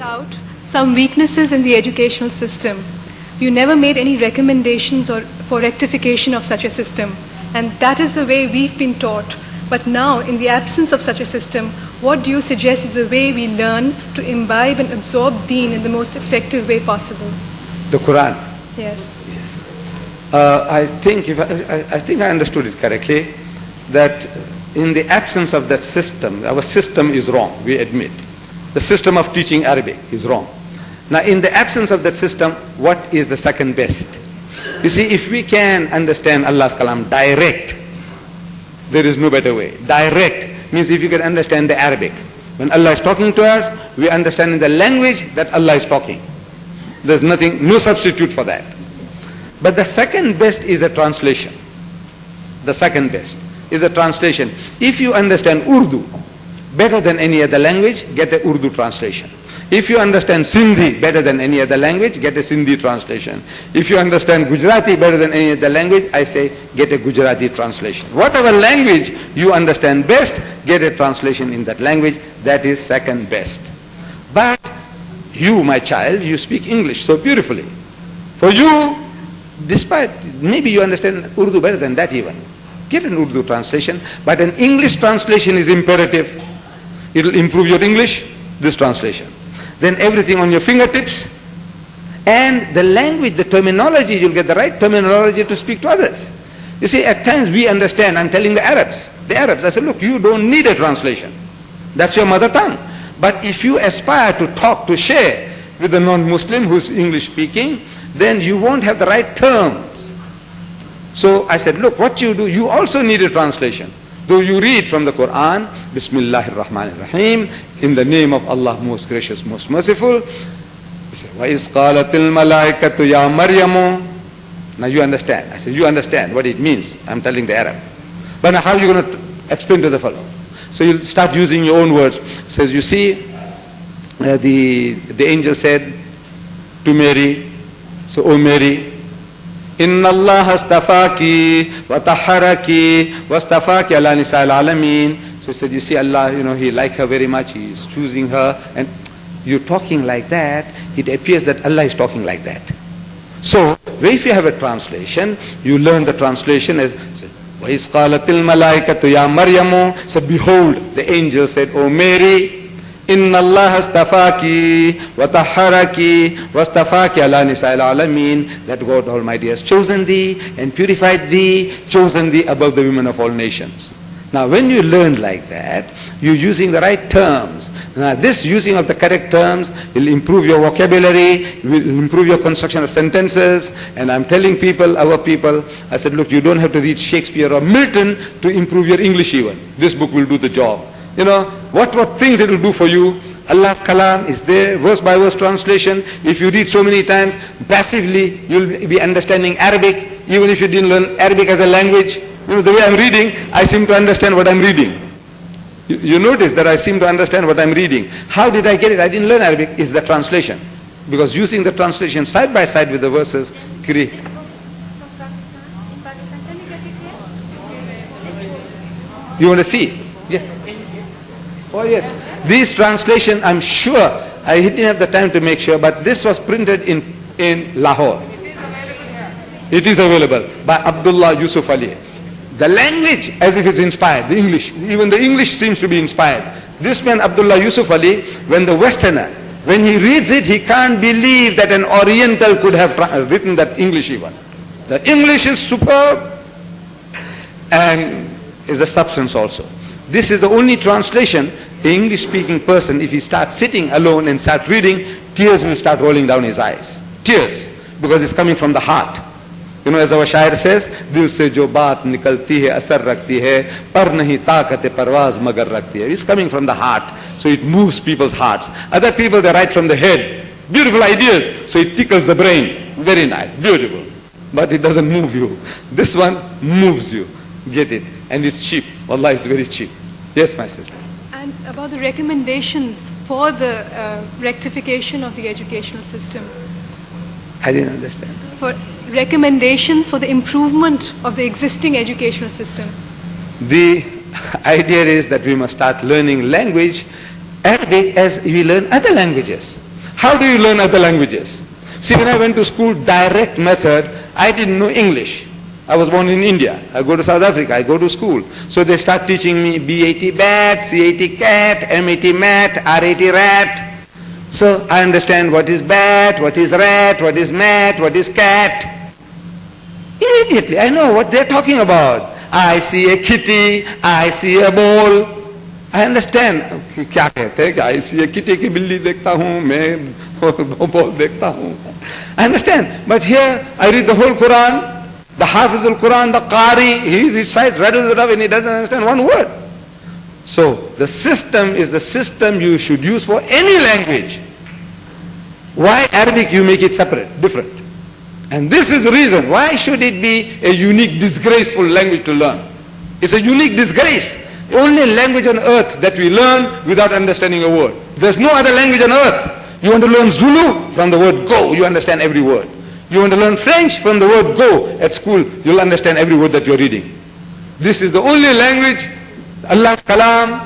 out some weaknesses in the educational system. You never made any recommendations for rectification of such a system, and that is the way we've been taught. But now, in the absence of such a system, what do you suggest is the way we learn to imbibe and absorb deen in the most effective way possible? The Quran. Yes. I think I understood it correctly, that in the absence of that system, our system is wrong, we admit. The system of teaching Arabic is wrong. Now, in the absence of that system, what is the second best? You see, if we can understand Allah's kalam direct, there is no better way. Direct means if you can understand the Arabic. When Allah is talking to us, we understand in the language that Allah is talking. There's nothing, no substitute for that. But the second best is a translation. The second best is a translation. If you understand Urdu better than any other language, get a Urdu translation. If you understand Sindhi better than any other language, get a Sindhi translation. If you understand Gujarati better than any other language, I say get a Gujarati translation. Whatever language you understand best, get a translation in that language. That is second best. But you, my child, you speak English so beautifully. For you, despite, maybe you understand Urdu better than that even. Get an Urdu translation, but an English translation is imperative. It will improve your English, this translation. Then everything on your fingertips, and the language, the terminology, you'll get the right terminology to speak to others. You see, at times we understand, I'm telling the Arabs, I said, look, you don't need a translation. That's your mother tongue. But if you aspire to talk, to share with a non-Muslim who's English speaking, then you won't have the right terms. So I said, look, what you do, you also need a translation. Though you read from the Quran, Bismillahir Rahmanir Rahim, in the name of Allah, most gracious, most merciful. He said, وَإِذْ قَالَتِ الْمَلَائِكَةُ يَا مَرْيَمُ. Now you understand. I said, you understand what it means. I'm telling the Arab. But now how are you going to explain to the fellow? So you'll start using your own words. It says, you see, the angel said to Mary, so, O Mary, Inna Allah astafaki wa taharaki wa astafaki ala nisa'il alameen. So he said, you see, Allah, He liked her very much. He is choosing her. And you're talking like that, it appears that Allah is talking like that. So, if you have a translation, you learn the translation as, وَإِذْ قَالَتِ الْمَلَائِكَةُ يَا مَرْيَمُ. So behold, the angel said, O Mary, Inna Allah astafaki wa taharaki wa astafaki ala nisa'il alameen. That God Almighty has chosen thee and purified thee, chosen thee above the women of all nations. Now when you learn like that, you're using the right terms. Now this using of the correct terms will improve your vocabulary, will improve your construction of sentences. And I'm telling people, our people, I said, look, you don't have to read Shakespeare or Milton to improve your English even. This book will do the job. What things it will do for you. Allah's kalam is there, verse by verse translation. If you read so many times, passively you'll be understanding Arabic, even if you didn't learn Arabic as a language. The way I'm reading, I seem to understand what I'm reading. You notice that I seem to understand what I'm reading. How did I get it? I didn't learn Arabic. It's the translation. Because using the translation side by side with the verses, you want to see? Yes. Oh yes. This translation, I'm sure, I didn't have the time to make sure, but this was printed in Lahore. It is available by Abdullah Yusuf Ali. The language as if it's inspired, the English, even the English seems to be inspired. This man Abdullah Yusuf Ali, when the Westerner, when he reads it, he can't believe that an Oriental could have written that English even. The English is superb and is a substance also. This is the only translation, an English-speaking person, if he starts sitting alone and start reading, tears will start rolling down his eyes. Tears, because it's coming from the heart. As our shair says, dil se jo baat nikalti hai, asar rakhti hai, par nahi taqat parwaz magar rakhti hai. It's coming from the heart, so it moves people's hearts. Other people, they write from the head. Beautiful ideas, so it tickles the brain. Very nice, beautiful. But it doesn't move you. This one moves you. Get it? And it's cheap. Wallah, it's very cheap. Yes, my sister. And about the recommendations for the rectification of the educational system. I didn't understand. For recommendations for the improvement of the existing educational system. The idea is that we must start learning language, Arabic, as we learn other languages. How do you learn other languages? See, when I went to school, direct method, I didn't know English. I was born in India. I go to South Africa. I go to school. So they start teaching me BAT bat, CAT cat, MAT mat, RAT rat. So I understand what is bat, what is rat, what is mat, what is cat. Immediately I know what they're talking about. I see a kitty, I see a ball. I understand. क्या कहते हैं? I see a kitty की बिल्ली देखता हूँ, मैं ball देखता हूँ. I understand. But here I read the whole Quran. The Hafiz al-Quran, the Qari, he recites, rattles it up and he doesn't understand one word. So the system is the system you should use for any language. Why Arabic you make it separate, different? And this is the reason. Why should it be a unique, disgraceful language to learn? It's a unique disgrace. Only language on earth that we learn without understanding a word. There's no other language on earth. You want to learn Zulu? From the word go, you understand every word. You want to learn French? From the word go at school, you'll understand every word that you're reading. This is the only language, Allah's Kalam,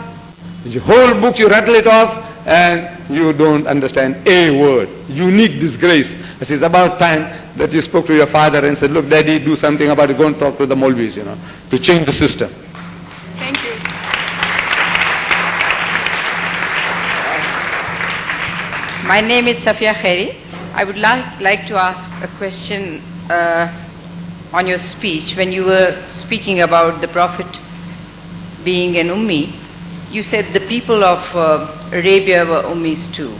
the whole book you rattle it off and you don't understand a word. Unique disgrace. It is about time that you spoke to your father and said, look, Daddy, do something about it. Go and talk to the Maulvis, to change the system. Thank you. My name is Safia Khairi. I would like to ask a question on your speech. When you were speaking about the Prophet being an Ummi, you said the people of Arabia were Ummis too.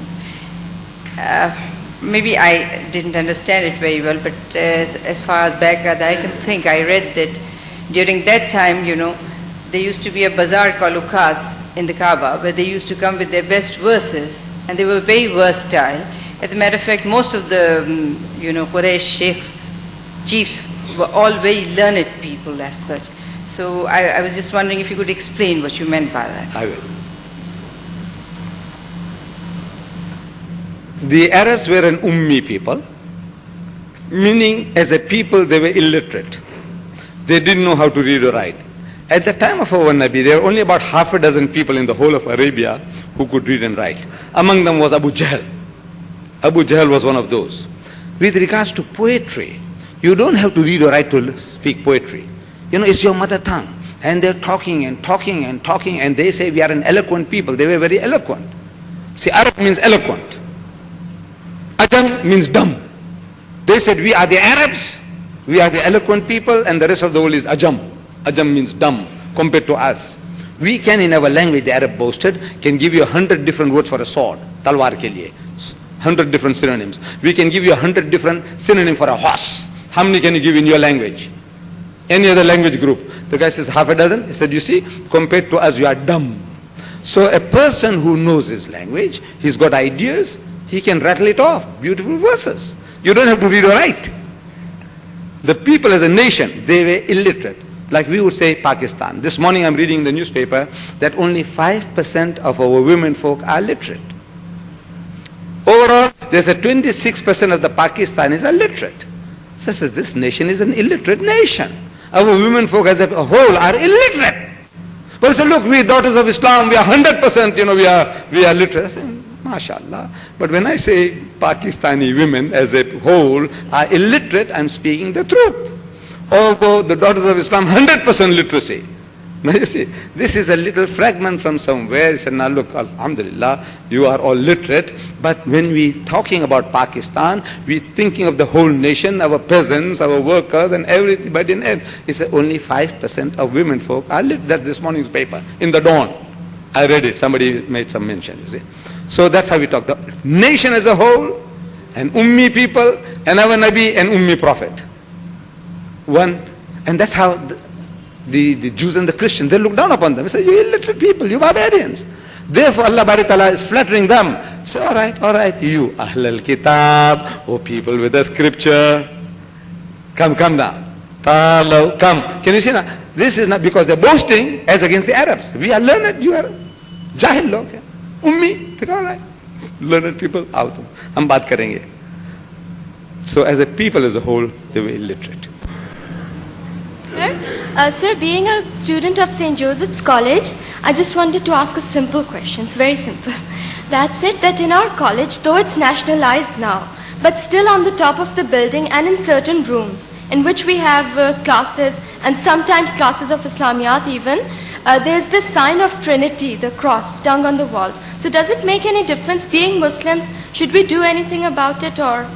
Maybe I didn't understand it very well, but as far as back as I can think, I read that during that time, there used to be a bazaar called Ukas in the Kaaba, where they used to come with their best verses, and they were very versatile. As a matter of fact, most of the, Quraysh sheikhs, chiefs, were all very learned people as such. So I was just wondering if you could explain what you meant by that. I will. The Arabs were an Ummi people, meaning as a people they were illiterate. They didn't know how to read or write. At the time of our Nabi, there were only about half a dozen people in the whole of Arabia who could read and write. Among them was Abu Jahl. Abu Jahl was one of those. With regards to poetry, you don't have to read or write to speak poetry. It's your mother tongue. And they're talking and talking and talking, and they say we are an eloquent people. They were very eloquent. See, Arab means eloquent. Ajam means dumb. They said we are the Arabs, we are the eloquent people, and the rest of the world is Ajam. Ajam means dumb compared to us. We can, in our language, the Arab boasted, can give you 100 different words for a sword, talwar ke liye. 100 different synonyms. We can give you 100 different synonyms for a horse. How many can you give in your language? Any other language group? The guy says half a dozen. He said, you see, compared to us, you are dumb. So a person who knows his language, he's got ideas, he can rattle it off. Beautiful verses. You don't have to read or write. The people as a nation, they were illiterate. Like we would say Pakistan. This morning I'm reading in the newspaper that only 5% of our women folk are literate. Overall, there's a 26% of the Pakistanis are literate. So this nation is an illiterate nation. Our women folk as a whole are illiterate. But I say, look, we daughters of Islam, we are 100%, we are literate. I say, mashallah. But when I say Pakistani women as a whole are illiterate, I'm speaking the truth. Although the daughters of Islam, 100% literacy. Now you see, this is a little fragment from somewhere. He said, now look, alhamdulillah, you are all literate. But when we talking about Pakistan, we thinking of the whole nation, our peasants, our workers, and everybody in it. He said, only 5% of women folk are literate. That's this morning's paper, in the dawn. I read it, somebody made some mention, you see. So that's how we talk. The nation as a whole, and Ummi people, and our Nabi, and Ummi Prophet. One, and that's how the Jews and the Christians, they look down upon them. They say, you illiterate people, you barbarians. Therefore Allah Bari Ta'ala is flattering them. Say, all right, you Ahlul Kitab, oh people with the scripture, come now. Ta'alaw, come. Can you see now? This is not because they're boasting as against the Arabs. We are learned, you are Jahil log. Ummi, all right. Learned people out. Hum baat karenge. So as a people as a whole, they were illiterate. Sir, being a student of St. Joseph's College, I just wanted to ask a simple question. It's very simple. That's it, that in our college, though it's nationalized now, but still on the top of the building and in certain rooms, in which we have classes and sometimes classes of Islamiyat even, there's this sign of Trinity, the cross, stung on the walls. So does it make any difference being Muslims? Should we do anything about it or?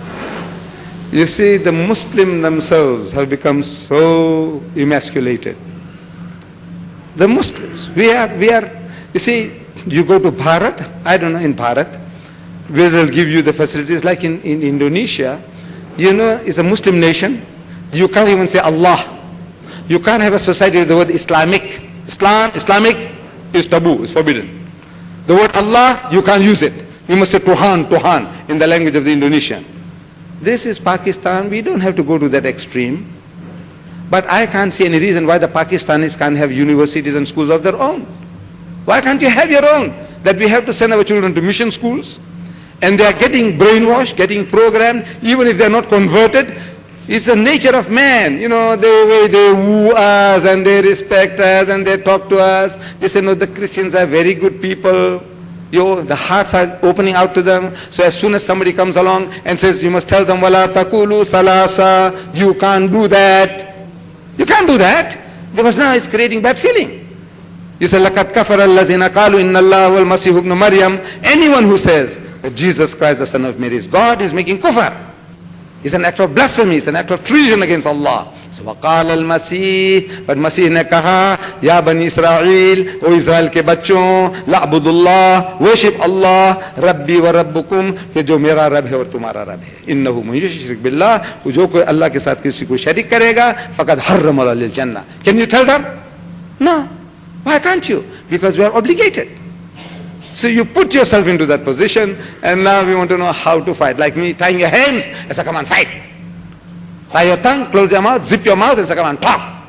You see, the Muslims themselves have become so emasculated. The Muslims, we are, you see, you go to Bharat, I don't know, in Bharat, where they'll give you the facilities, like in Indonesia, you know, it's a Muslim nation, you can't even say Allah. You can't have a society with the word Islamic. Islamic is taboo, is forbidden. The word Allah, you can't use it. You must say Tuhan in the language of the Indonesian. This is Pakistan, we don't have to go to that extreme. But I can't see any reason why the Pakistanis can't have universities and schools of their own. Why can't you have your own? That we have to send our children to mission schools, and they are getting brainwashed, getting programmed, even if they are not converted. It's the nature of man. You know, they woo us and they respect us and they talk to us. They say, no, the Christians are very good people. The hearts are opening out to them. So as soon as somebody comes along and says, you must tell them, wala takulu salasa, you can't do that. You can't do that, because now it's creating bad feeling. You say, لَقَدْ كَفَرَ الَّذِينَ قَالُوا إِنَّ اللَّهَ وَالْمَسِيحُ ابْنُ مَرْيَمَ. Anyone who says that Jesus Christ, the Son of Mary, is God, is making kufr. It's an act of blasphemy, it's an act of treason against Allah. So وَقَالَ الْمَسِيحُ, but Masih ne kaha, Ya Bani Israel, O Israel ke bachon, la'budullah, worship Allah, Rabbi wa Rabbukum, कि जो मेरा रब है और तुम्हारा रब है. इन्नहु मन युशरिक बिल्लाह, जो कोई अल्लाह के साथ किसी को शरीक करेगा, फक़द हर्रम अलैहिल जन्नह. Can you tell them? No. Why can't you? Because we are obligated. So you put yourself into that position, and now we want to know how to fight. Like me tying your hands, I say, come on, fight. Tie your tongue, close your mouth, zip your mouth, and say, come on, talk.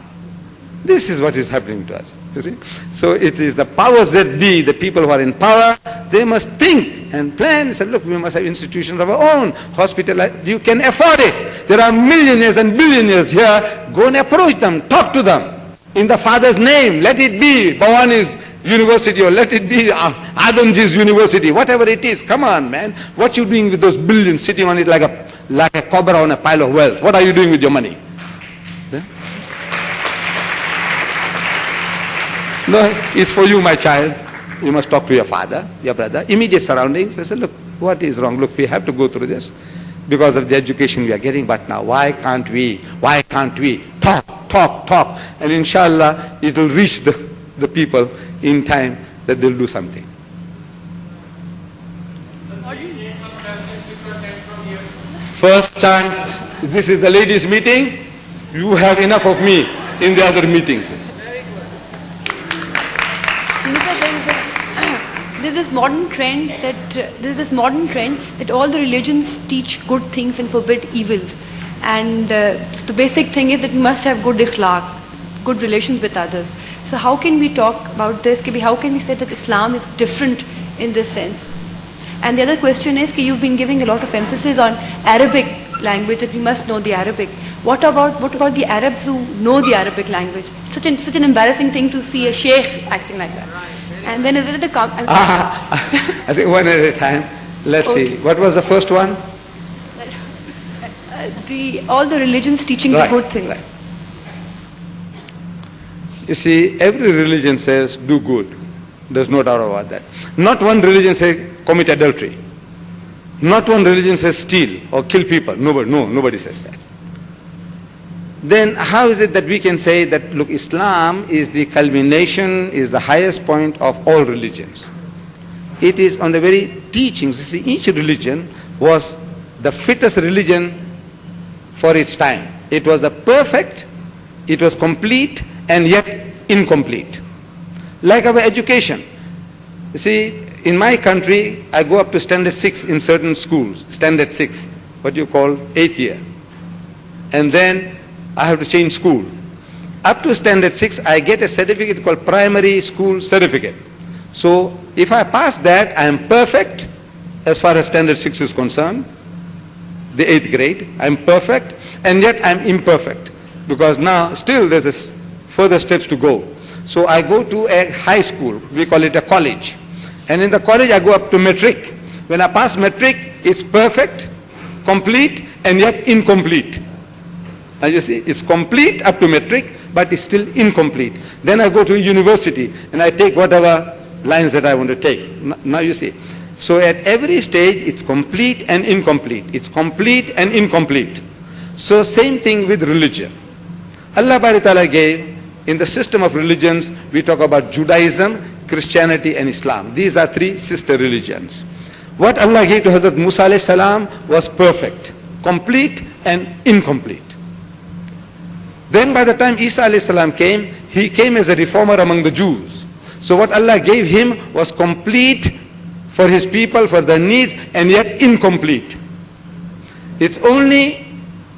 This is what is happening to us, you see. So it is the powers that be, the people who are in power, they must think and plan and say, look, we must have institutions of our own. Hospital, you can afford it. There are millionaires and billionaires here. Go and approach them, talk to them. In the Father's name, let it be Bhavani's university, or let it be Adamji's university, whatever it is. Come on, man. What you doing with those billions sitting on it like a cobra on a pile of wealth? What are you doing with your money? Yeah? No, it's for you, my child. You must talk to your father, your brother, immediate surroundings. I said, look, what is wrong? Look, we have to go through this because of the education we are getting. But now, why can't we talk? And inshallah, it will reach the people in time that they'll do something. First chance, this is the ladies' meeting. You have enough of me in the other meetings. There's this modern trend that all the religions teach good things and forbid evils. And so the basic thing is that we must have good ikhlaq, good relations with others. So how can we talk about this? How can we say that Islam is different in this sense? And the other question is, you've been giving a lot of emphasis on Arabic language, that we must know the Arabic. What about the Arabs who know the Arabic language? Such an embarrassing thing to see a sheikh acting like that. And then is it the I think one at a time. Let's see. What was the first one? All the religions teaching the good things. Right. You see, every religion says do good. There's no doubt about that. Not one religion says commit adultery. Not one religion says steal or kill people. Nobody says that. Then how is it that we can say that, look, Islam is the culmination, is the highest point of all religions? It is on the very teachings. You see, each religion was the fittest religion for its time. It was the perfect, it was complete, and yet incomplete. Like our education. You see, in my country, I go up to standard 6 in certain schools. Standard 6, what you call 8th year. And then I have to change school. Up to standard 6, I get a certificate called primary school certificate. So if I pass that, I am perfect as far as standard 6 is concerned. The 8th grade, I am perfect, and yet I am imperfect. Because now still there's further steps to go. So I go to a high school, we call it a college. And in the college, I go up to metric. When I pass metric, it's perfect, complete, and yet incomplete. Now you see, it's complete up to metric, but it's still incomplete. Then I go to university, and I take whatever lines that I want to take. Now you see. So at every stage, it's complete and incomplete. It's complete and incomplete. So same thing with religion. Allah Bari Ta'ala gave, in the system of religions, we talk about Judaism, Christianity and Islam. These are three sister religions. What Allah gave to Hazrat Musa alayhi salam was perfect, complete and incomplete. Then by the time Isa alayhi salam came, he came as a reformer among the Jews. So what Allah gave him was complete for his people, for their needs, and yet incomplete. It's only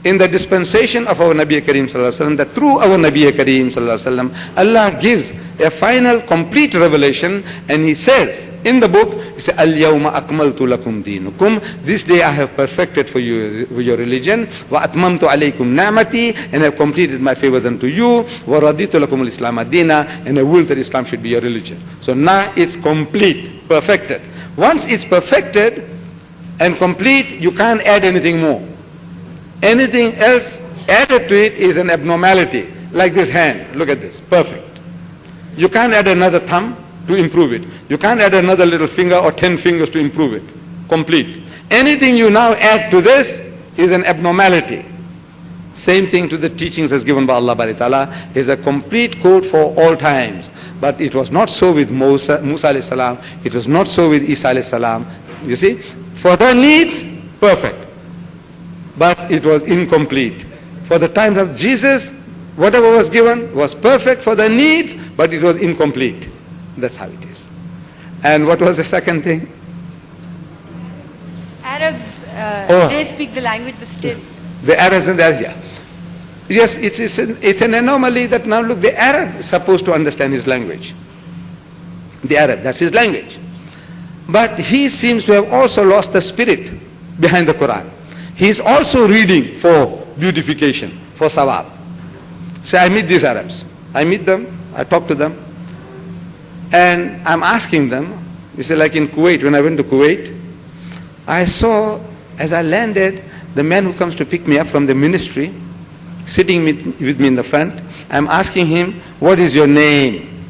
in the dispensation of our Nabi Kareem Sallallahu Alaihi Wasallam that through our Nabi Kareem Sallallahu Alaihi Wasallam, Allah gives a final complete revelation, and He says in the book, He says, Al-yawma akmaltu lakum dinukum. This day I have perfected for you your religion. Wa atmamtu alaykum na'mati, and I have completed my favors unto you. Wa raditu lakum al-islam ad-dina, and I will that Islam should be your religion. So now it's complete, perfected. Once it's perfected and complete, you can't add anything more. Anything else added to it is an abnormality, like this hand. Look at this, perfect. You can't add another thumb to improve it. You can't add another little finger or 10 fingers to improve it. Complete. Anything you now add to this is an abnormality. Same thing to the teachings as given by Allah Bari Ta'ala, is a complete code for all times. But it was not so with Musa alayhi salam. It was not so with Isa alayhi salam. You see, for their needs, perfect. But it was incomplete. For the times of Jesus, whatever was given was perfect for their needs, but it was incomplete. That's how it is. And what was the second thing? Arabs, they speak the language, but still. The Arabs and the Arabs. Yes, it's an anomaly that now look, the Arab is supposed to understand his language. The Arab, that's his language. But he seems to have also lost the spirit behind the Quran. He is also reading for beautification, for sawab. So I meet these Arabs. I meet them, I talk to them, and I'm asking them, you see, like in Kuwait, when I went to Kuwait, I saw, as I landed, the man who comes to pick me up from the ministry, sitting with me in the front. I'm asking him, what is your name?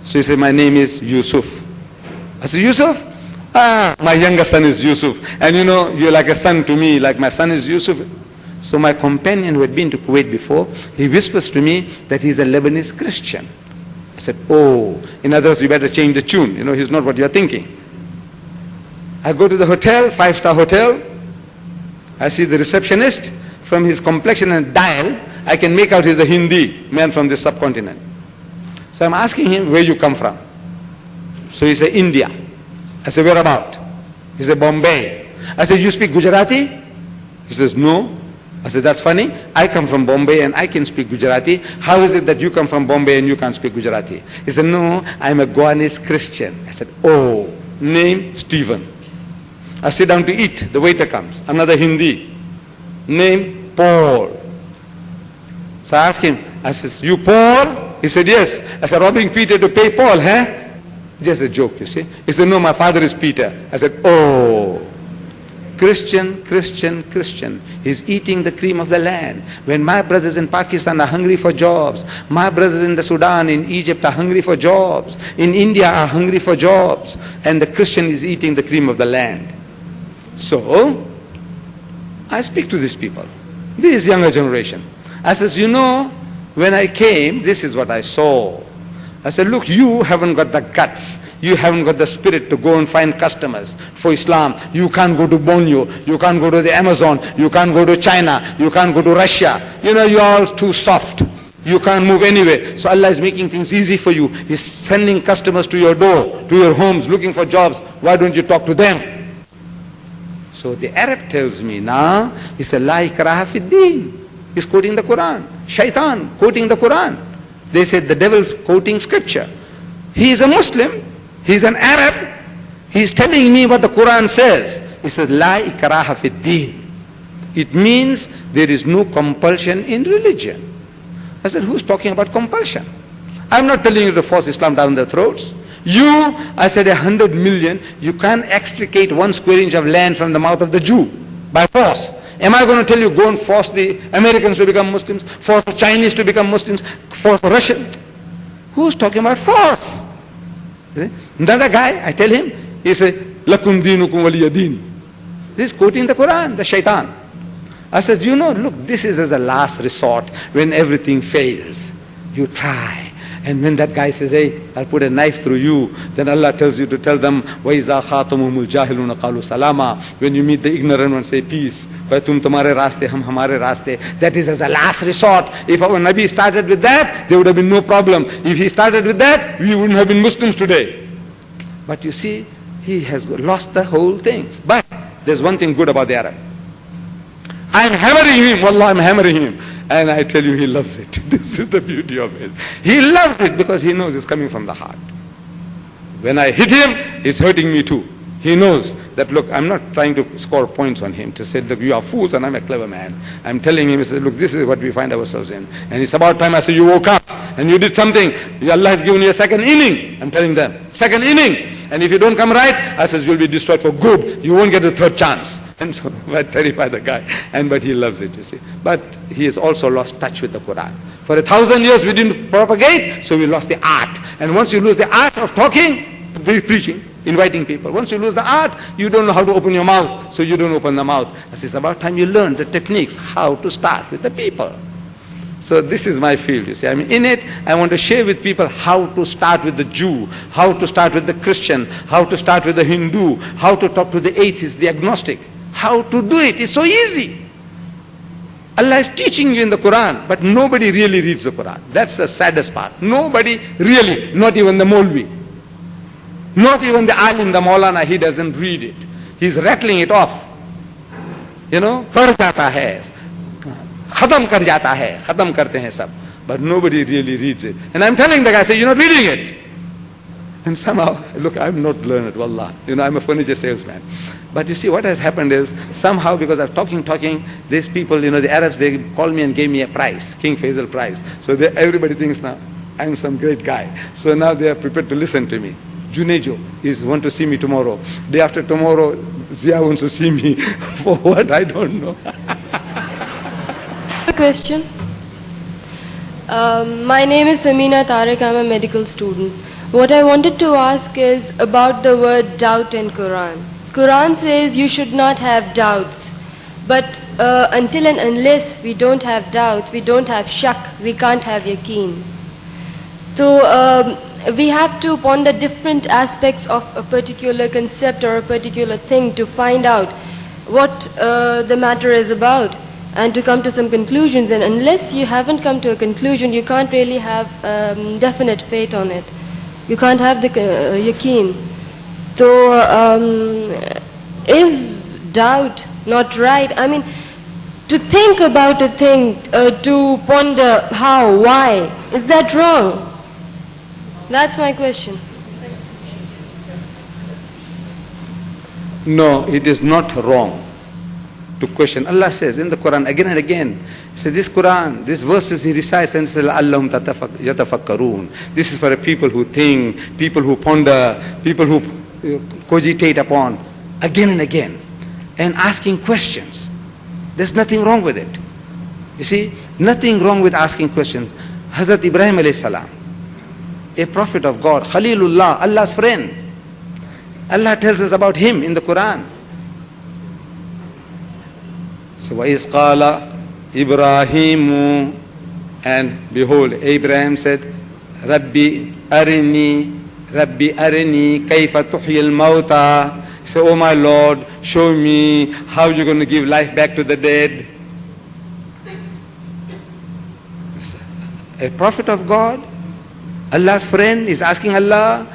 So he said, my name is Yusuf. I said, Yusuf? My younger son is Yusuf. And you know, you're like a son to me, like my son is Yusuf. So my companion who had been to Kuwait before, he whispers to me that he's a Lebanese Christian. I said, oh, in other words, you better change the tune. You know, he's not what you're thinking. I go to the hotel, 5-star hotel. I see the receptionist. From his complexion and dial, I can make out he's a Hindi man from the subcontinent. So I'm asking him, where you come from? So he said, India. I said, where about? He said, Bombay. I said, you speak Gujarati? He says, no. I said, that's funny. I come from Bombay and I can speak Gujarati. How is it that you come from Bombay and you can't speak Gujarati? He said, no, I'm a Goanese Christian. I said, oh, name Stephen. I sit down to eat. The waiter comes. Another Hindi. Name Paul. So I asked him, I said, you Paul? He said, yes. I said, robbing Peter to pay Paul, huh? Just a joke, you see. He said, no, my father is Peter. I said, oh, Christian, Christian, Christian. He's eating the cream of the land. When my brothers in Pakistan are hungry for jobs, my brothers in the Sudan, in Egypt are hungry for jobs, in India are hungry for jobs, and the Christian is eating the cream of the land. So, I speak to these people, this younger generation. I says, you know, when I came, this is what I saw. I said, look, you haven't got the guts. You haven't got the spirit to go and find customers for Islam. You can't go to Borneo. You can't go to the Amazon. You can't go to China. You can't go to Russia. You know, you're all too soft. You can't move anywhere. So Allah is making things easy for you. He's sending customers to your door, to your homes, looking for jobs. Why don't you talk to them? So the Arab tells me now, he said, La ikraha fi din. He's quoting the Quran. Shaitan quoting the Quran. They said the devil's quoting scripture. He is a Muslim. He's an Arab. He's telling me what the Quran says. He says, La ikraha fi din. It means there is no compulsion in religion. I said, who's talking about compulsion? I'm not telling you to force Islam down their throats. You, I said 100 million, you can't extricate 1 square inch of land from the mouth of the Jew by force. Am I going to tell you, go and force the Americans to become Muslims, force the Chinese to become Muslims, force the Russians? Who's talking about force? Another guy, I tell him, he said, Lakum dinukum waliya din. This is quoting the Quran, the shaitan. I said, look, this is as a last resort when everything fails. You try. And when that guy says, hey, I'll put a knife through you, then Allah tells you to tell them, وَإِذَا خَاطَمُهُمُ الْجَاهِلُونَ قَالُوا سَلَامًا. When you meet the ignorant one, say peace. tum tumhare raaste, hum hamare raaste. That is as a last resort. If our Nabi started with that, there would have been no problem. If he started with that, we wouldn't have been Muslims today. But you see, he has lost the whole thing. But there's one thing good about the Arab. I'm hammering him, wallah, I'm hammering him. And I tell you, he loves it. This is the beauty of it. He loves it because he knows it's coming from the heart. When I hit him, it's hurting me too. He knows that, look, I'm not trying to score points on him to say, look, you are fools and I'm a clever man. I'm telling him, he says, look, this is what we find ourselves in. And it's about time I say, you woke up and you did something. Allah has given you a second inning. I'm telling them, second inning. And if you don't come right, I says, you'll be destroyed for good. You won't get a third chance. And so I terrify the guy. But he loves it, you see. But he has also lost touch with the Quran. For 1,000 years we didn't propagate, so we lost the art. And once you lose the art of talking, preaching, inviting people. Once you lose the art, you don't know how to open your mouth, so you don't open the mouth. It's about time you learn the techniques, how to start with the people. So this is my field, you see. I mean, in it, I want to share with people how to start with the Jew, how to start with the Christian, how to start with the Hindu, how to talk to the atheist, the agnostic. How to do it is so easy. Allah is teaching you in the Quran, but nobody really reads the Quran. That's the saddest part. Nobody really, not even the Maulvi. Not even the Alim, the Maulana, he doesn't read it. He's rattling it off. Par jata hai. Khatam kar jata hai. Khatam karte hain sab. But nobody really reads it. And I'm telling the guy, say, you're not reading it. And somehow, look, I'm not learned, wallah. I'm a furniture salesman. But you see, what has happened is, somehow, because of talking, these people, the Arabs, they called me and gave me a prize, King Faisal prize. So everybody thinks now, I'm some great guy. So now they are prepared to listen to me. Junejo want to see me tomorrow. Day after tomorrow, Zia wants to see me. For what? I don't know. A question. My name is Samina Tariq. I'm a medical student. What I wanted to ask is about the word doubt in Quran. Quran says you should not have doubts. But until and unless we don't have doubts, we don't have shak, we can't have yaqeen. So we have to ponder different aspects of a particular concept or a particular thing to find out what the matter is about and to come to some conclusions. And unless you haven't come to a conclusion, you can't really have definite faith on it. You can't have the yaqeen. So is doubt not right? I mean, to think about a thing, to ponder how, why, is that wrong? That's my question. No, it is not wrong to question. Allah says in the Quran again and again, say this Quran, these verses he recites and says, Allahum yatafakkarun. This is for a people who think, people who ponder, people who cogitate upon again and again and asking questions. There's nothing wrong with it. You see, nothing wrong with asking questions. Hazrat Ibrahim alayhi salam, a prophet of God, Khalilullah, Allah's friend. Allah tells us about him in the Quran. So, وَإِذْ قَالَ إِبْرَاهِيمُ, and behold, Abraham said, Rabbi arini kayfa tuhyi al-mawta. Say, oh my Lord, show me how you're going to give life back to the dead. A prophet of God, Allah's friend, is asking Allah,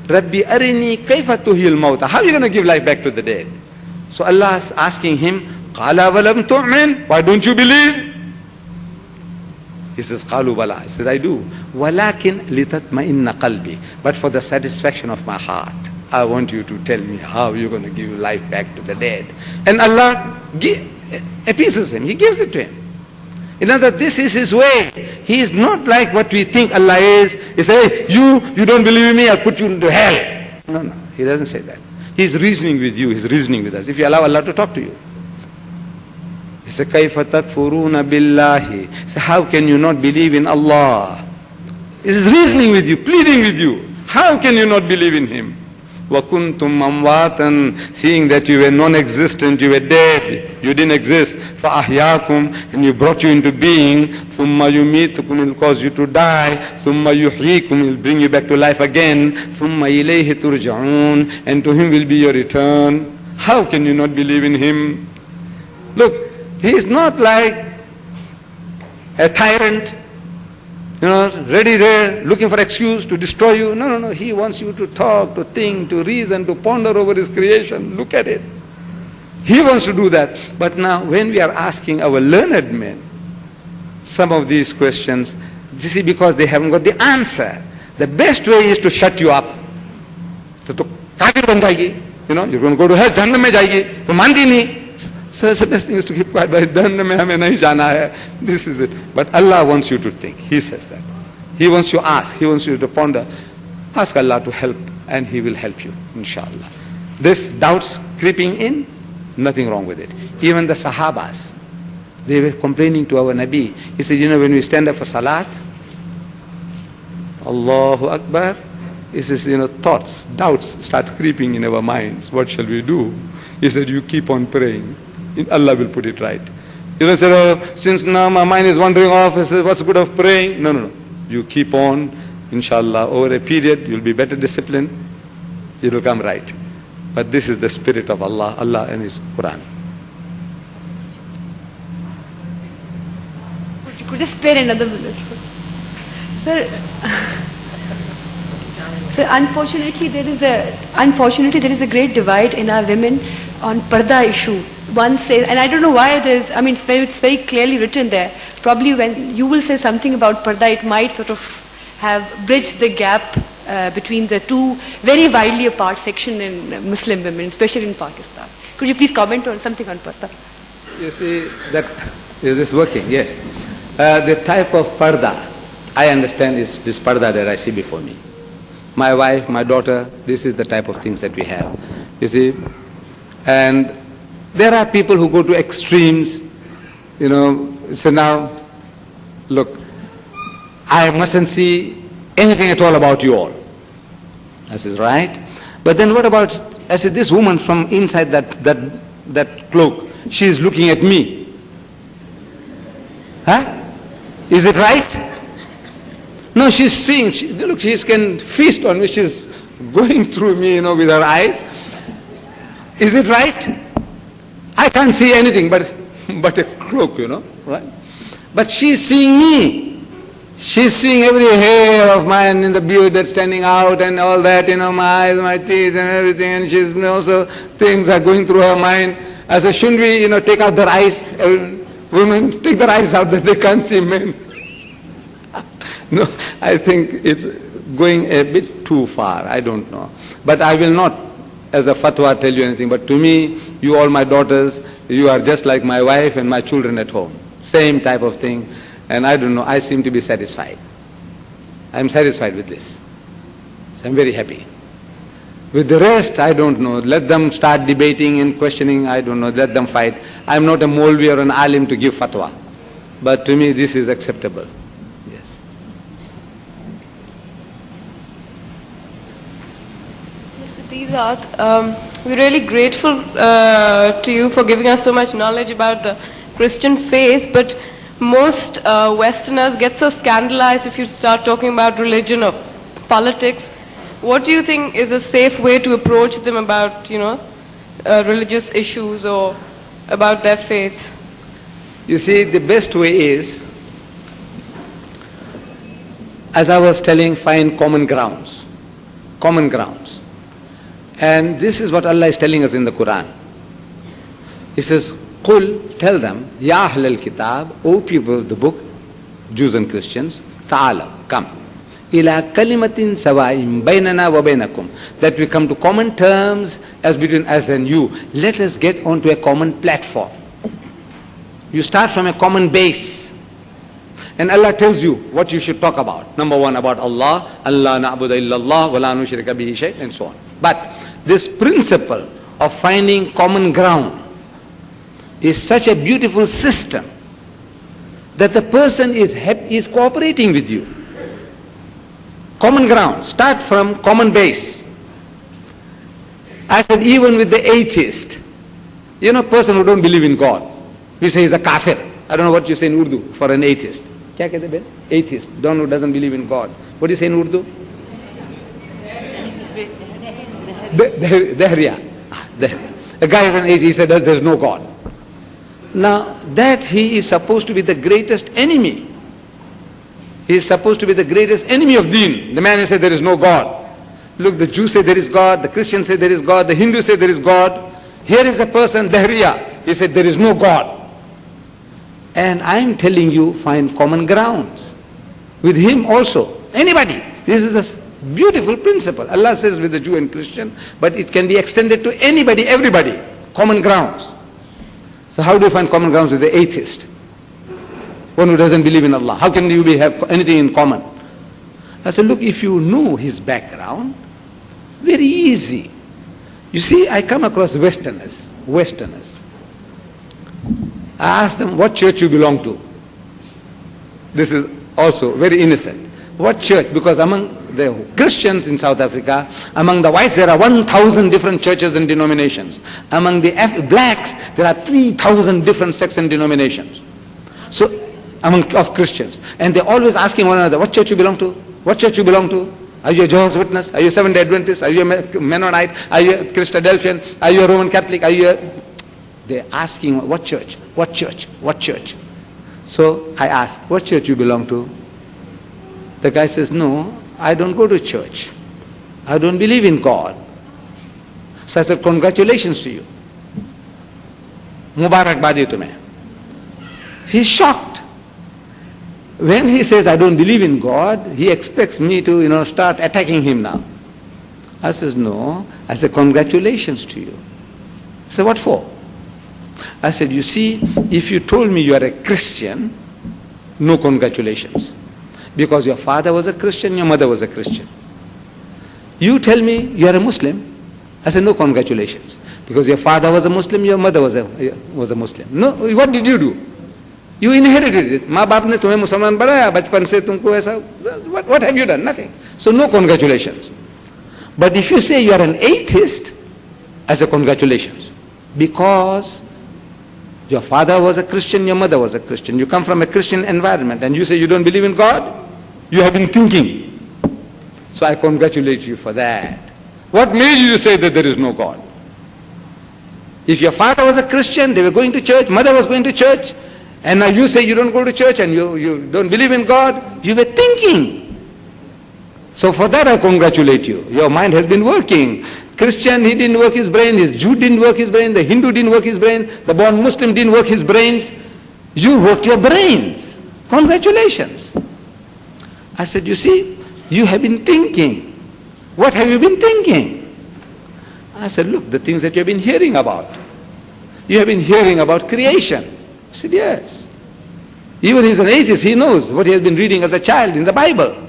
Rabbi arini kayfa tuhyi al-mawta. How are you going to give life back to the dead? So Allah is asking him, Qala walam tu'min. Why don't you believe? He says, Qalu bala. He says, I do. Walakin litatma'inna qalbi. But for the satisfaction of my heart, I want you to tell me how you're going to give life back to the dead. And Allah appeases him. He gives it to him. In other words, this is his way. He is not like what we think Allah is. He says, hey, you don't believe in me, I'll put you into hell. No, he doesn't say that. He's reasoning with you, he's reasoning with us. If you allow Allah to talk to you. He said, كَيْفَ تَكْفُرُونَ بِاللَّهِ. So how can you not believe in Allah? He's reasoning with you, pleading with you. How can you not believe in Him? وَكُنْتُمْ أَمْوَاتًا. Seeing that you were non-existent, you were dead, you didn't exist. فَأَحْيَاكُمْ. And you brought you into being. ثُمَّ يُمِيتُكُمْ. It will cause you to die. ثُمَّ يُحْيِيكُمْ. It will bring you back to life again. ثُمَّ إِلَيْهِ تُرْجَعُونَ. And to Him will be your return. How can you not believe in Him? Look, He is not like a tyrant, ready there, looking for excuse to destroy you. No. He wants you to talk, to think, to reason, to ponder over His creation. Look at it. He wants to do that. But now, when we are asking our learned men some of these questions, you see, because they haven't got the answer, the best way is to shut you up. You're going to go to hell, Jannah mein jayegi, to mandi nahi. So the best thing is to keep quiet. This is it. But Allah wants you to think. He says that. He wants you to ask. He wants you to ponder. Ask Allah to help and He will help you, inshallah. This doubts creeping in, nothing wrong with it. Even the Sahabas, they were complaining to our Nabi. He said, when we stand up for Salat, Allahu Akbar, he says, thoughts, doubts starts creeping in our minds. What shall we do? He said, you keep on praying. Allah will put it right. You don't say, since now my mind is wandering off, I said, what's good of praying? No. You keep on, inshallah, over a period, you'll be better disciplined, it will come right. But this is the spirit of Allah and His Quran. You could just spare another minute. Sir, unfortunately there is a great divide in our women on parda issue. One says, and I don't know why it's very clearly written there. Probably when you will say something about parda, it might sort of have bridged the gap between the two very widely apart section in Muslim women, especially in Pakistan. Could you please comment on something on parda? You see, that is this working? Yes. The type of parda I understand is this parda that I see before me. My wife, my daughter, this is the type of things that we have. You see, and there are people who go to extremes, so now, look, I mustn't see anything at all about you all. I said, right. But then what about, I said, this woman from inside that cloak, she is looking at me. Huh? Is it right? No, she's seeing, look, she can feast on me, she's going through me, with her eyes. Is it right? I can't see anything but a cloak, right? But she's seeing me. She's seeing every hair of mine in the beard that's standing out and all that, my eyes, my teeth and everything, and she's also, things are going through her mind. I said, shouldn't we, take out their eyes? Women, take their eyes out that they can't see men. No, I think it's going a bit too far, I don't know. But I will not, as a fatwa, tell you anything. But to me, you all my daughters, you are just like my wife and my children at home. Same type of thing. And I don't know, I seem to be satisfied. I'm satisfied with this. So I'm very happy. With the rest, I don't know. Let them start debating and questioning, I don't know. Let them fight. I'm not a Maulvi or an alim to give fatwa. But to me, this is acceptable. Yes. Mr. Deedat, we're really grateful to you for giving us so much knowledge about the Christian faith, but most Westerners get so scandalized if you start talking about religion or politics. What do you think is a safe way to approach them about, religious issues or about their faith? You see, the best way is, as I was telling, find common grounds. Common grounds. And this is what Allah is telling us in the Quran. He says, Qul, tell them, Ya Ahl al-Kitab, O people of the book, Jews and Christians, Ta'ala, come. Ila kalimatin sawa'im baynana wa baynakum. That we come to common terms as between us and you. Let us get onto a common platform. You start from a common base. And Allah tells you what you should talk about. Number one, about Allah, Allah na'budu illallah, wa la nushrika bihi shay', and so on. But this principle of finding common ground is such a beautiful system that the person is cooperating with you. Common ground. Start from common base. I said, even with the atheist, person who don't believe in God, we say he's a kafir. I don't know what you say in Urdu for an atheist. Kya kehte ben? Atheist, one who doesn't believe in God. What do you say in Urdu? Dahriya. A guy is an atheist, he said there's no God. Now, that he is supposed to be the greatest enemy. He is supposed to be the greatest enemy of deen. The man who said there is no God. Look, the Jews say there is God, the Christians say there is God, the Hindus say there is God. Here is a person, Dahriya, he said there is no God. And I am telling you, find common grounds with him also. Anybody. This is a beautiful principle. Allah says with the Jew and Christian, but it can be extended to anybody, everybody. Common grounds. So how do you find common grounds with the atheist? One who doesn't believe in Allah. How can you have anything in common? I said, look, if you know his background, very easy. You see, I come across Westerners. I ask them, what church you belong to? This is also very innocent. What church? Because among the Christians in South Africa, among the whites there are 1,000 different churches and denominations. Among the blacks there are 3,000 different sects and denominations. So, of Christians. And they're always asking one another, what church you belong to? What church you belong to? Are you a Jehovah's Witness? Are you a Seventh-day Adventist? Are you a Mennonite? Are you a Christadelphian? Are you a Roman Catholic? Are you a... They're asking, what church? What church? What church? So I ask, what church you belong to? The guy says, no, I don't go to church. I don't believe in God. So I said, congratulations to you. Mubarakbadi tumhe. He's shocked. When he says, I don't believe in God, he expects me to, start attacking him now. I says, no. I said, congratulations to you. He said, what for? I said, you see, if you told me you are a Christian, no congratulations. Because your father was a Christian, your mother was a Christian. You tell me you are a Muslim, I said, no congratulations. Because your father was a Muslim, your mother was a Muslim. No, what did you do? You inherited it. माँ बाप ने तुम्हें मुसलमान बनाया बचपन से तुमको ऐसा. What have you done? Nothing. So no congratulations. But if you say you are an atheist, I say congratulations. Because your father was a Christian, your mother was a Christian. You come from a Christian environment and you say you don't believe in God, you have been thinking. So I congratulate you for that. What made you say that there is no God? If your father was a Christian, they were going to church, mother was going to church, and now you say you don't go to church and you don't believe in God, you were thinking. So for that I congratulate you. Your mind has been working. Christian, he didn't work his brain, his Jew didn't work his brain, the Hindu didn't work his brain, the born Muslim didn't work his brains. You worked your brains. Congratulations. I said, you see, you have been thinking. What have you been thinking? I said, look, the things that you have been hearing about. You have been hearing about creation. I said, yes. Even he's an atheist, he knows what he has been reading as a child in the Bible.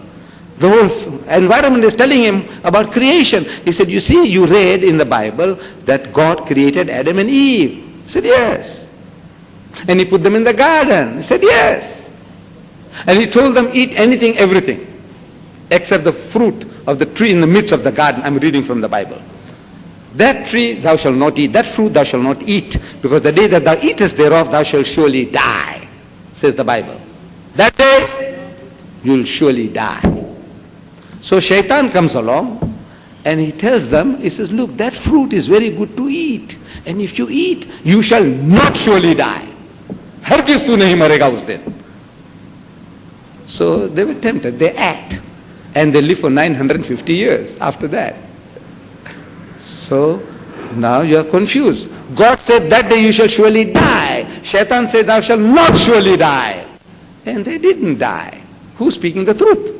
The whole environment is telling him about creation. He said, you see, you read in the Bible that God created Adam and Eve. He said, yes. And he put them in the garden. He said, yes. And he told them, eat anything, everything, except the fruit of the tree in the midst of the garden. I'm reading from the Bible. That tree thou shalt not eat, that fruit thou shalt not eat, because the day that thou eatest thereof thou shalt surely die, says the Bible. That day you'll surely die. So Shaitan comes along and he tells them, he says, look, that fruit is very good to eat, and if you eat, you shall not surely die. Hargiz tu nahi marega us din. So they were tempted, they act, and they live for 950 years after that. So now you are confused. God said that day you shall surely die. Shaitan said thou shalt not surely die. And they didn't die. Who's speaking the truth?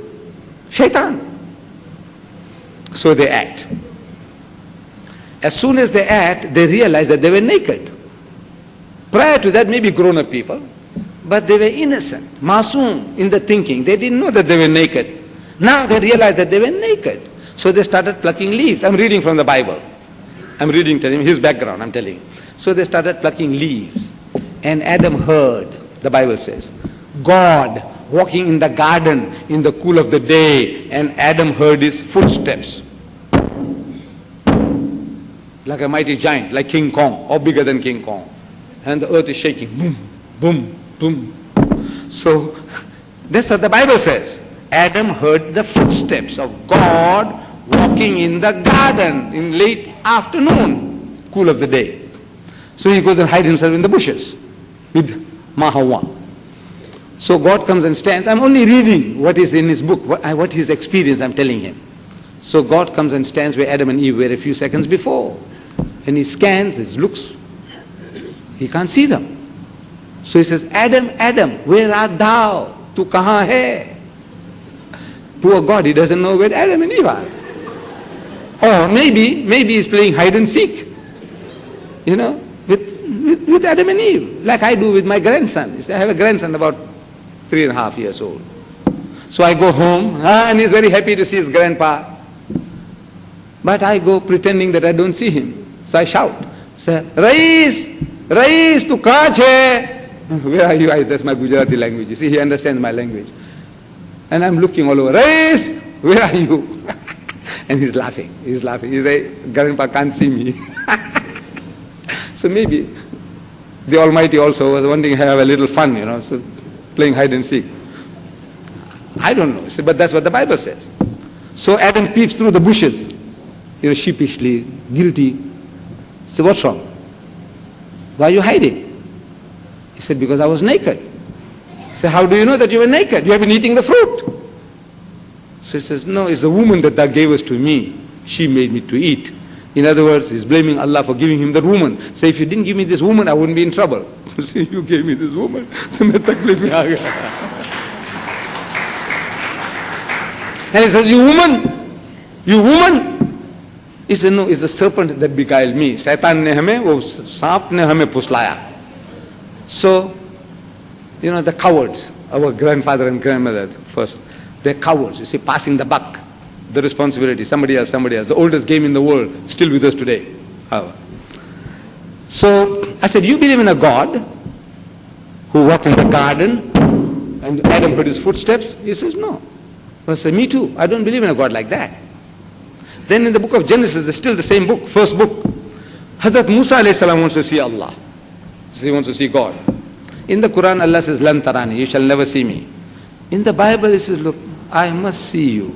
Shaitan. So they act. As soon as they act, they realize that they were naked. Prior to that, maybe grown-up people, But they were innocent, masoom in the thinking. They didn't know that they were naked. Now they realized that they were naked. So they started plucking leaves. I'm reading from the Bible. I'm reading, telling his background, I'm telling you. So they started plucking leaves. And Adam heard, the Bible says, God walking in the garden in the cool of the day, and Adam heard his footsteps. Like a mighty giant, like King Kong, or bigger than King Kong. And the earth is shaking. Boom, boom, boom. So that's what the Bible says. Adam heard the footsteps of God walking in the garden in late afternoon, cool of the day. So he goes and hides himself in the bushes with Mahawa. So God comes and stands. I'm only reading what is in his book, what his experience I'm telling him. So God comes and stands where Adam and Eve were a few seconds before. And he scans, he looks. He can't see them. So he says, Adam, Adam, where art thou? Tu kahan hai? Poor God, he doesn't know where Adam and Eve are. Or maybe he's playing hide and seek, with Adam and Eve, like I do with my grandson. I have a grandson about 3.5 years old. So I go home, and he's very happy to see his grandpa. But I go pretending that I don't see him. So I shout, say, Rais, tu kahan hai? Where are you? That's my Gujarati language. You see, he understands my language. And I'm looking all over, Rais, where are you? And he's laughing. He says, Grandpa can't see me. So maybe the Almighty also was wanting to have a little fun, so playing hide and seek. I don't know, but that's what the Bible says. So Adam peeps through the bushes, sheepishly, guilty. So what's wrong? Why are you hiding? He said, because I was naked. He said, how do you know that you were naked? You have been eating the fruit. So he says, no, it's the woman that gave us to me. She made me to eat. In other words, he's blaming Allah for giving him that woman. Say, if you didn't give me this woman, I wouldn't be in trouble. Say, you gave me this woman. And he says, you woman. He said, no, it's the serpent that beguiled me. Shaitan ne hame, wo saap ne hame puslaya. So, the cowards, our grandfather and grandmother first, they're cowards, you see, passing the buck, the responsibility, somebody else. The oldest game in the world, still with us today. So, I said, you believe in a God who walked in the garden and Adam heard his footsteps? He says, no. I said, me too. I don't believe in a God like that. Then in the book of Genesis, it's still the same book, first book. Hazrat Musa alayhi salam wants to see Allah. He wants to see God. In the Quran, Allah says, Lan tarani, you shall never see me. In the Bible, it says, look, I must see you.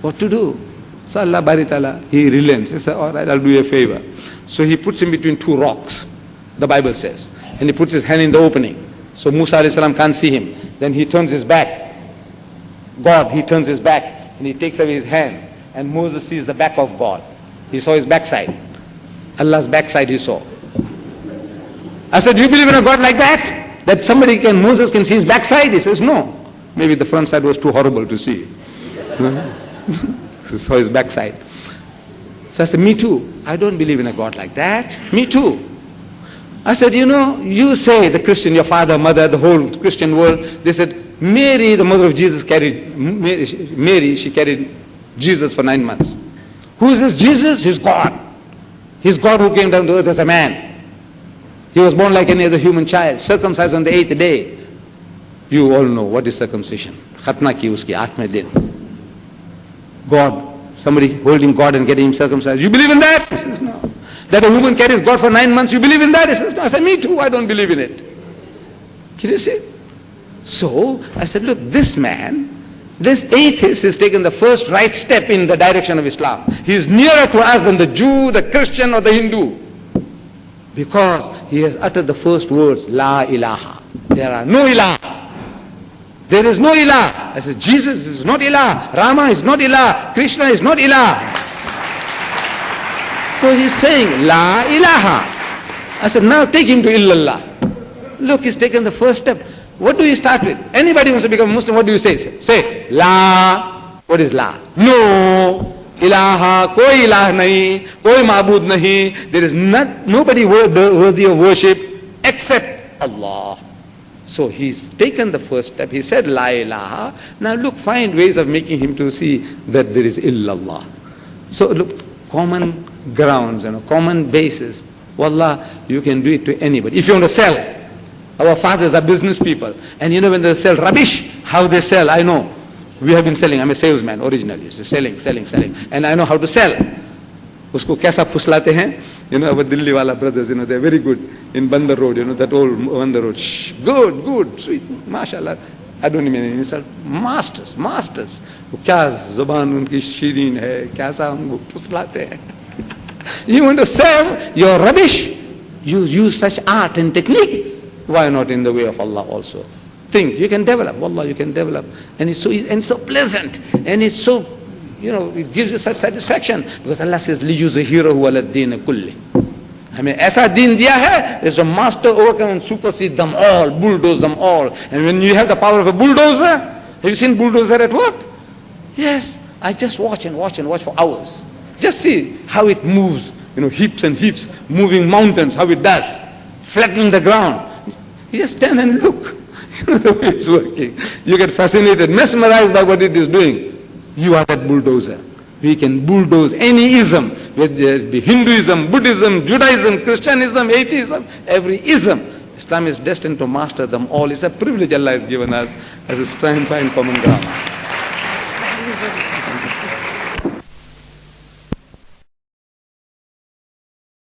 What to do? So Allah Bari Ta'ala, he relents. He says, all right, I'll do you a favor. So he puts him between two rocks, the Bible says. And he puts his hand in the opening. So Musa alayhi salam can't see him. Then he turns his back. He turns his back. And he takes away his hand. And Moses sees the back of God. He saw his backside. Allah's backside he saw. I said, do you believe in a God like that? That Moses can see his backside? He says, no. Maybe the front side was too horrible to see. He saw his backside. So I said, me too. I don't believe in a God like that. Me too. I said, you say the Christian, your father, mother, the whole Christian world, they said, Mary, the mother of Jesus, she carried Jesus for 9 months. Who is this Jesus? He's God. He's God who came down to earth as a man. He was born like any other human child, circumcised on the 8th day. You all know what is circumcision. Khatna ki uski 8वें दिन. God, somebody holding God and getting him circumcised. You believe in that? He says, no. That a woman carries God for 9 months, you believe in that? He says, no. I said, me too, I don't believe in it. Can you see? So, I said, look, this man, this atheist has taken the first right step in the direction of Islam. He is nearer to us than the Jew, the Christian or the Hindu. Because he has uttered the first words, La ilaha. There are no ilah. There is no ilah. I said, Jesus is not ilah. Rama is not ilah. Krishna is not ilah. So he's saying, La ilaha. I said, now take him to illallah. Look, he's taken the first step. What do you start with? Anybody wants to become a Muslim, what do you say? Say, La. What is La? No. Ilaha, koi ilah nahi, koi ma'bud nahi. There is nobody worthy of worship except Allah. So he's taken the first step. He said, La ilaha. Now look, find ways of making him to see that there is illallah. So look, common grounds, common basis. Wallah, you can do it to anybody. If you want to sell, our fathers are business people. And when they sell rubbish, how they sell, I know. We have been selling. I'm a salesman originally. So selling. And I know how to sell. Usko kaisa fuslate hain? Our Delhi wala brothers, they're very good in Bandar Road, that old Bandar Road. Shh, good, sweet, mashallah. I don't mean any insult. Masters. Kya zuban unki shirin hai, kaisa humko fuslate hain. You want to sell your rubbish? You use such art and technique. Why not in the way of Allah also? Think, you can develop. Wallah, you can develop. And it's so easy, and so pleasant. And it's so, it gives you such satisfaction. Because Allah says, لِيُزْهِرَهُ عَلَى الدِّينِ كُلِّهِ. हमें ऐसा दीन दिया है, there's a master overcome and supersede them all, bulldoze them all. And when you have the power of a bulldozer, have you seen bulldozer at work? Yes. I just watch for hours. Just see how it moves, heaps and heaps, moving mountains, how it does, flattening the ground. You just stand and look, the way it's working. You get fascinated, mesmerized by what it is doing. You are that bulldozer. We can bulldoze any ism, whether it be Hinduism, Buddhism, Judaism, Christianism, atheism, every ism. Islam is destined to master them all. It's a privilege Allah has given us as a fine common ground.